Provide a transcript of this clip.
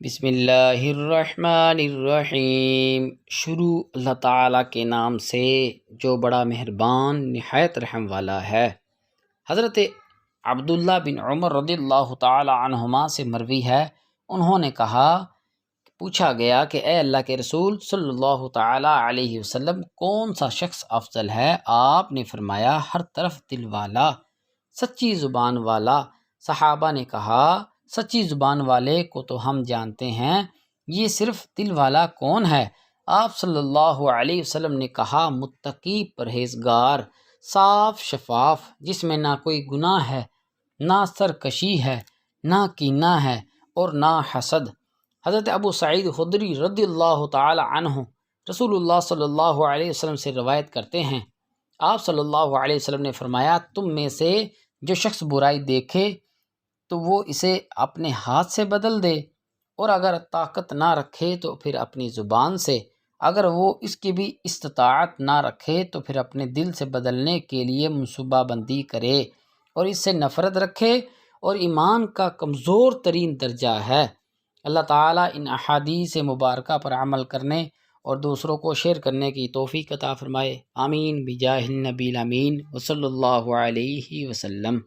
بسم اللہ الرحمن الرحیم۔ شروع اللہ تعالیٰ کے نام سے جو بڑا مہربان نہایت رحم والا ہے۔ حضرت عبداللہ بن عمر رضی اللہ تعالیٰ عنہما سے مروی ہے، انہوں نے کہا، پوچھا گیا کہ اے اللہ کے رسول صلی اللہ تعالیٰ علیہ وسلم کون سا شخص افضل ہے؟ آپ نے فرمایا ہر طرف دل والا، سچی زبان والا۔ صحابہ نے کہا سچی زبان والے کو تو ہم جانتے ہیں، یہ صرف دل والا کون ہے؟ آپ صلی اللہ علیہ وسلم نے کہا متقی، پرہیزگار، صاف شفاف، جس میں نہ کوئی گناہ ہے، نہ سرکشی ہے، نہ کینہ ہے اور نہ حسد۔ حضرت ابو سعید خدری رضی اللہ تعالی عنہ رسول اللہ صلی اللہ علیہ وسلم سے روایت کرتے ہیں، آپ صلی اللہ علیہ وسلم نے فرمایا تم میں سے جو شخص برائی دیکھے تو وہ اسے اپنے ہاتھ سے بدل دے، اور اگر طاقت نہ رکھے تو پھر اپنی زبان سے، اگر وہ اس کی بھی استطاعت نہ رکھے تو پھر اپنے دل سے بدلنے کے لیے منصوبہ بندی کرے، اور اس سے نفرت رکھے، اور ایمان کا کمزور ترین درجہ ہے۔ اللہ تعالیٰ ان احادیث مبارکہ پر عمل کرنے اور دوسروں کو شیئر کرنے کی توفیق عطا فرمائے۔ آمین بجاہ النبی الامین وصلی اللہ علیہ وسلم۔